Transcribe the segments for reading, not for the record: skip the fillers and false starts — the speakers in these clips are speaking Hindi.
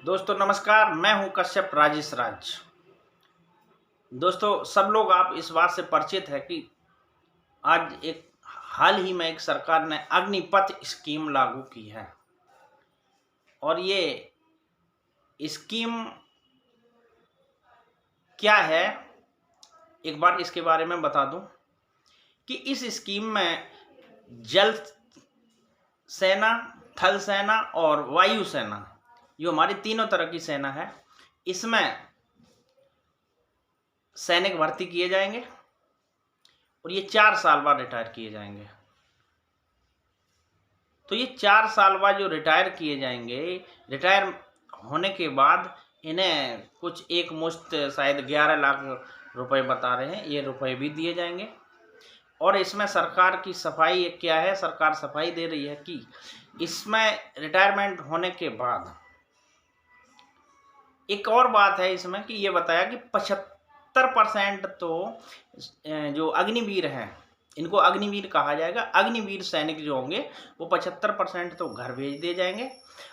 दोस्तों नमस्कार, मैं हूं कश्यप राजेश राज। दोस्तों सब लोग आप इस बात से परिचित है कि आज हाल ही में एक सरकार ने अग्निपथ स्कीम लागू की है और ये स्कीम क्या है एक बार इसके बारे में बता दूं कि इस स्कीम में जल सेना, थल सेना और वायु सेना, जो हमारी तीनों तरह की सेना है, इसमें सैनिक भर्ती किए जाएंगे और ये 4 साल बाद रिटायर किए जाएंगे। तो ये 4 साल बाद जो रिटायर किए जाएंगे, रिटायर होने के बाद इन्हें कुछ एक मुश्त शायद 11 लाख रुपए बता रहे हैं, ये रुपए भी दिए जाएंगे। और इसमें सरकार की सफाई क्या है, सरकार सफाई दे रही है कि इसमें रिटायरमेंट होने के बाद एक और बात है इसमें कि ये बताया कि 75% तो जो अग्निवीर हैं, इनको अग्निवीर कहा जाएगा। अग्निवीर सैनिक जो होंगे वो 75% तो घर भेज दिए जाएंगे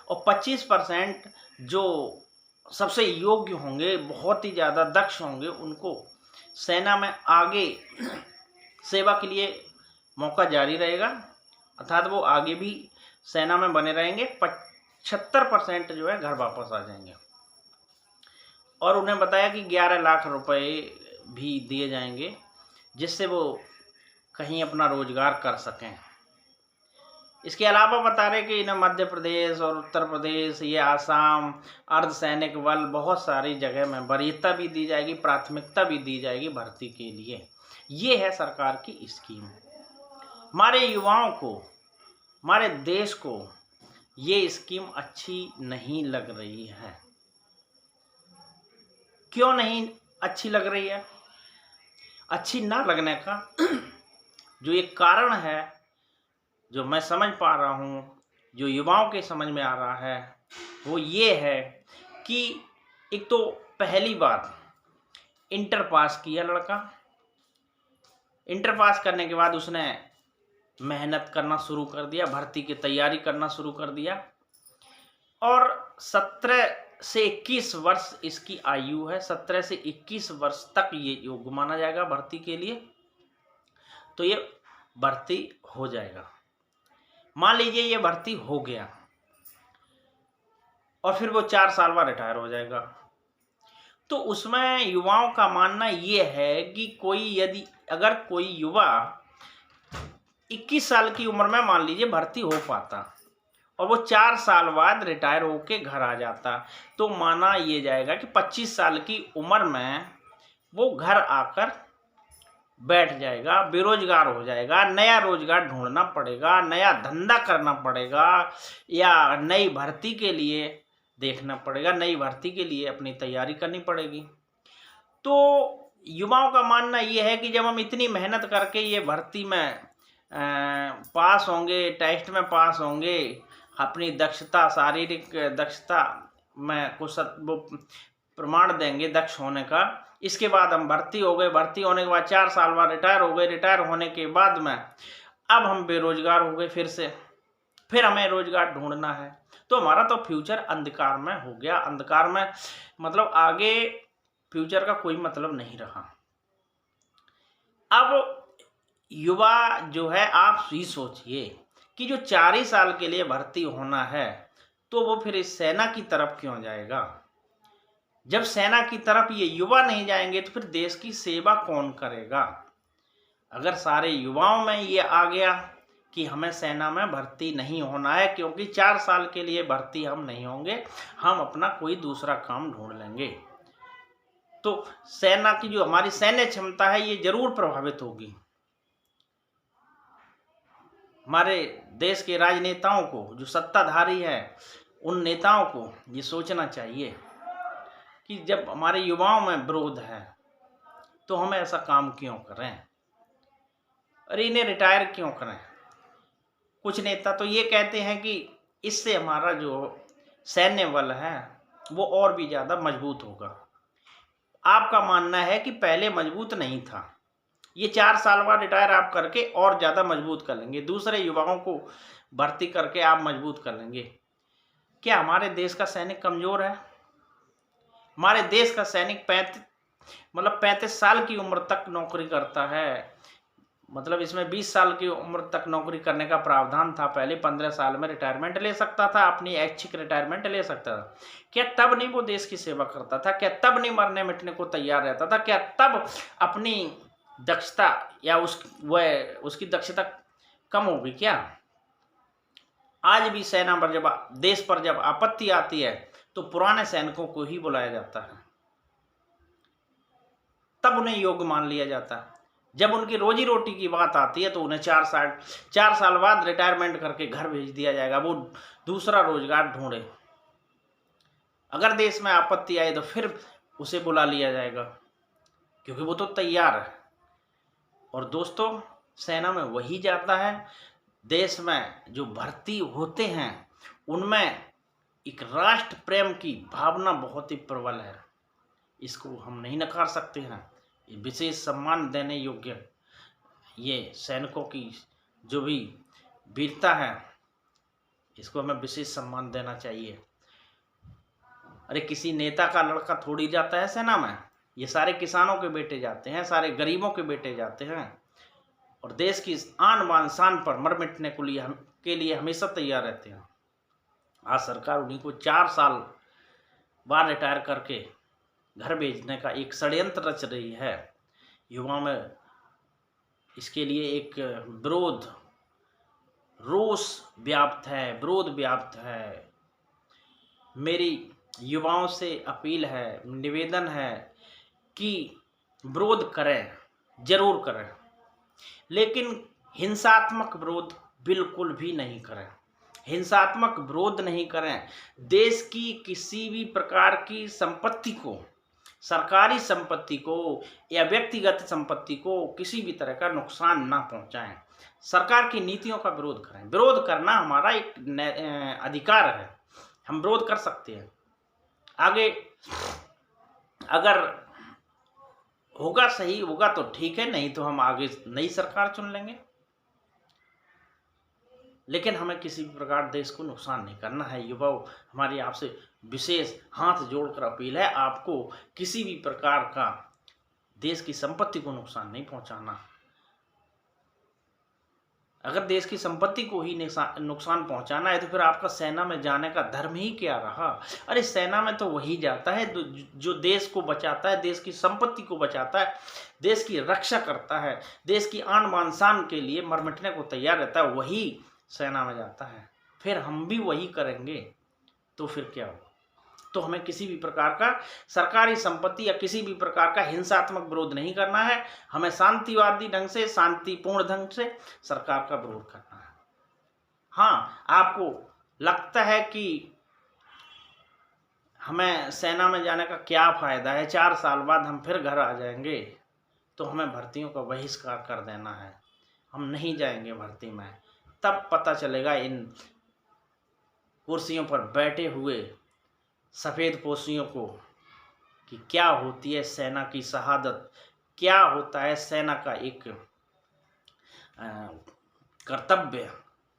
और 25% जो सबसे योग्य होंगे, बहुत ही ज़्यादा दक्ष होंगे, उनको सेना में आगे सेवा के लिए मौका जारी रहेगा, अर्थात वो आगे भी सेना में बने रहेंगे। 75% जो है घर वापस आ जाएंगे और उन्हें बताया कि 11 लाख रुपए भी दिए जाएंगे जिससे वो कहीं अपना रोजगार कर सकें। इसके अलावा बता रहे कि इन्हें मध्य प्रदेश और उत्तर प्रदेश, ये आसाम, अर्धसैनिक बल, बहुत सारी जगह में वरीयता भी दी जाएगी, प्राथमिकता भी दी जाएगी भर्ती के लिए। ये है सरकार की स्कीम। हमारे युवाओं को, हमारे देश को ये स्कीम अच्छी नहीं लग रही है। क्यों नहीं अच्छी लग रही है? अच्छी ना लगने का जो एक कारण है, जो मैं समझ पा रहा हूँ, जो युवाओं के समझ में आ रहा है, वो ये है कि एक तो पहली बात, इंटर पास किया लड़का, इंटर पास करने के बाद उसने मेहनत करना शुरू कर दिया, भर्ती की तैयारी करना शुरू कर दिया और 17 से 21 वर्ष इसकी आयु है। 17 से 21 वर्ष तक ये योग्य माना जाएगा भर्ती के लिए, तो ये भर्ती हो जाएगा। मान लीजिए ये भर्ती हो गया और फिर वो 4 साल बाद रिटायर हो जाएगा, तो उसमें युवाओं का मानना ये है कि अगर कोई युवा 21 साल की उम्र में मान लीजिए भर्ती हो पाता और वो 4 साल बाद रिटायर होके घर आ जाता, तो माना ये जाएगा कि 25 साल की उम्र में वो घर आकर बैठ जाएगा, बेरोजगार हो जाएगा, नया रोजगार ढूंढना पड़ेगा, नया धंधा करना पड़ेगा या नई भर्ती के लिए देखना पड़ेगा, नई भर्ती के लिए अपनी तैयारी करनी पड़ेगी। तो युवाओं का मानना ये है कि जब हम इतनी मेहनत करके ये भर्ती में पास होंगे, टेस्ट में पास होंगे, अपनी दक्षता, शारीरिक दक्षता में कुछ वो प्रमाण देंगे दक्ष होने का, इसके बाद हम भर्ती हो गए, भर्ती होने के बाद 4 साल बाद रिटायर हो गए, रिटायर होने के बाद में अब हम बेरोजगार हो गए, फिर हमें रोजगार ढूंढना है, तो हमारा तो फ्यूचर अंधकार में हो गया। अंधकार में मतलब आगे फ्यूचर का कोई मतलब नहीं रहा। अब युवा जो है, आप ही सोचिए कि जो 4 ही साल के लिए भर्ती होना है, तो वो फिर इस सेना की तरफ क्यों जाएगा? जब सेना की तरफ ये युवा नहीं जाएंगे तो फिर देश की सेवा कौन करेगा? अगर सारे युवाओं में ये आ गया कि हमें सेना में भर्ती नहीं होना है क्योंकि 4 साल के लिए भर्ती हम नहीं होंगे, हम अपना कोई दूसरा काम ढूंढ लेंगे, तो सेना की जो हमारी सैन्य क्षमता है ये जरूर प्रभावित होगी। हमारे देश के राजनेताओं को, जो सत्ताधारी है, उन नेताओं को ये सोचना चाहिए कि जब हमारे युवाओं में विरोध है तो हम ऐसा काम क्यों करें, अरे इन्हें रिटायर क्यों करें। कुछ नेता तो ये कहते हैं कि इससे हमारा जो सैन्य बल है वो और भी ज़्यादा मजबूत होगा। आपका मानना है कि पहले मजबूत नहीं था, ये 4 साल बाद रिटायर आप करके और ज़्यादा मजबूत कर लेंगे, दूसरे युवाओं को भर्ती करके आप मजबूत कर लेंगे। क्या हमारे देश का सैनिक कमजोर है? हमारे देश का सैनिक 35 साल की उम्र तक नौकरी करता है। मतलब इसमें 20 साल की उम्र तक नौकरी करने का प्रावधान था। पहले 15 साल में रिटायरमेंट ले सकता था, अपनी ऐच्छिक रिटायरमेंट ले सकता था। क्या तब नहीं वो देश की सेवा करता था? क्या तब नहीं मरने मिटने को तैयार रहता था? क्या तब अपनी दक्षता या उसकी दक्षता कम होगी क्या? आज भी सेना पर देश पर जब आपत्ति आती है तो पुराने सैनिकों को ही बुलाया जाता है, तब उन्हें योग्य मान लिया जाता है। जब उनकी रोजी रोटी की बात आती है तो उन्हें 4 साल बाद रिटायरमेंट करके घर भेज दिया जाएगा, वो दूसरा रोजगार ढूंढे। अगर देश में आपत्ति आए तो फिर उसे बुला लिया जाएगा, क्योंकि वो तो तैयार है। और दोस्तों, सेना में वही जाता है, देश में जो भर्ती होते हैं उनमें एक राष्ट्र प्रेम की भावना बहुत ही प्रबल है। इसको हम नहीं नकार सकते हैं। विशेष सम्मान देने योग्य ये सैनिकों की जो भी वीरता है, इसको हमें विशेष सम्मान देना चाहिए। अरे किसी नेता का लड़का थोड़ी जाता है सेना में, ये सारे किसानों के बेटे जाते हैं, सारे गरीबों के बेटे जाते हैं और देश की आन बान शान पर मर मिटने के लिए हमेशा तैयार रहते हैं। आज सरकार उन्हीं को 4 साल बाद रिटायर करके घर भेजने का एक षड्यंत्र रच रही है। युवाओं में इसके लिए एक रोष व्याप्त है, विरोध व्याप्त है। मेरी युवाओं से अपील है, निवेदन है कि विरोध करें, जरूर करें, लेकिन हिंसात्मक विरोध बिल्कुल भी नहीं करें। हिंसात्मक विरोध नहीं करें। देश की किसी भी प्रकार की संपत्ति को, सरकारी संपत्ति को या व्यक्तिगत संपत्ति को किसी भी तरह का नुकसान ना पहुंचाएं। सरकार की नीतियों का विरोध करें। विरोध करना हमारा एक अधिकार है, हम विरोध कर सकते हैं। आगे अगर होगा, सही होगा तो ठीक है, नहीं तो हम आगे नई सरकार चुन लेंगे। लेकिन हमें किसी भी प्रकार देश को नुकसान नहीं करना है। युवाओं, हमारी आपसे विशेष हाथ जोड़कर अपील है, आपको किसी भी प्रकार का देश की संपत्ति को नुकसान नहीं पहुंचाना। अगर देश की संपत्ति को ही नुकसान पहुंचाना है तो फिर आपका सेना में जाने का धर्म ही क्या रहा? अरे सेना में तो वही जाता है जो देश को बचाता है, देश की संपत्ति को बचाता है, देश की रक्षा करता है, देश की आन बान शान के लिए मर मिटने को तैयार रहता है, वही सेना में जाता है। फिर हम भी वही करेंगे तो फिर क्या होगा? तो हमें किसी भी प्रकार का सरकारी संपत्ति या किसी भी प्रकार का हिंसात्मक विरोध नहीं करना है। हमें शांतिवादी ढंग से, शांतिपूर्ण ढंग से सरकार का विरोध करना है। हाँ, आपको लगता है कि हमें सेना में जाने का क्या फायदा है, 4 साल बाद हम फिर घर आ जाएंगे, तो हमें भर्तियों का बहिष्कार कर देना है। हम नहीं जाएंगे भर्ती में। तब पता चलेगा इन कुर्सियों पर बैठे हुए सफ़ेद पोशियों को कि क्या होती है सेना की शहादत, क्या होता है सेना का एक कर्तव्य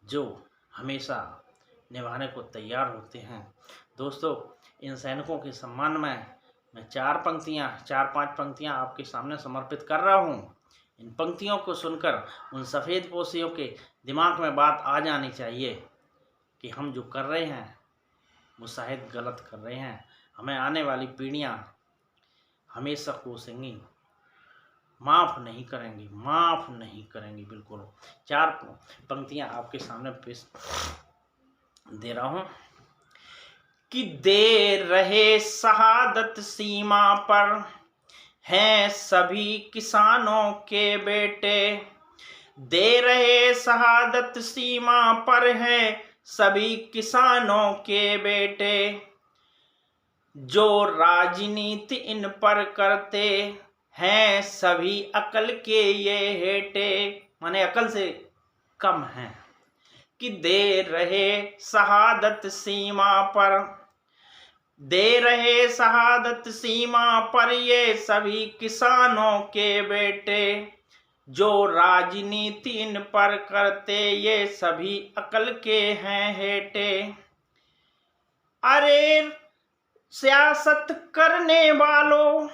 जो हमेशा निभाने को तैयार होते हैं। दोस्तों, इन सैनिकों के सम्मान में मैं 4-5 पंक्तियां आपके सामने समर्पित कर रहा हूँ। इन पंक्तियों को सुनकर उन सफ़ेद पोशियों के दिमाग में बात आ जानी चाहिए कि हम जो कर रहे हैं वो शायद गलत कर रहे हैं। हमें आने वाली पीढ़ियां हमेशा कोसेंगी, माफ़ नहीं करेंगी बिल्कुल। 4 पंक्तियां आपके सामने पेश दे रहा हूं कि दे रहे शहादत सीमा पर हैं सभी किसानों के बेटे, दे रहे शहादत सीमा पर हैं सभी किसानों के बेटे, जो राजनीति इन पर करते हैं सभी अकल के ये हेटे, माने अकल से कम हैं। कि दे रहे शहादत सीमा पर, दे रहे शहादत सीमा पर ये सभी किसानों के बेटे, जो राजनीति इन पर करते ये सभी अकल के हैं हेटे। अरे सियासत करने वालों,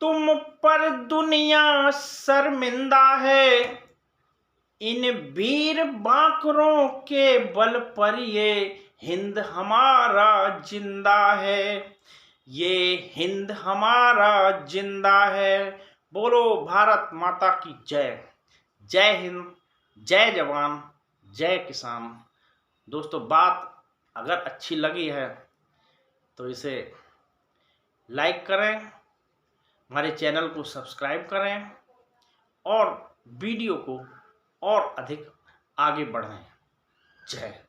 तुम पर दुनिया शर्मिंदा है। इन वीर बांकरों के बल पर ये हिंद हमारा जिंदा है। ये हिंद हमारा जिंदा है। बोलो भारत माता की जय। जय हिंद, जय जवान, जय किसान। दोस्तों, बात अगर अच्छी लगी है तो इसे लाइक करें, हमारे चैनल को सब्सक्राइब करें और वीडियो को और अधिक आगे बढ़ाएं। जय।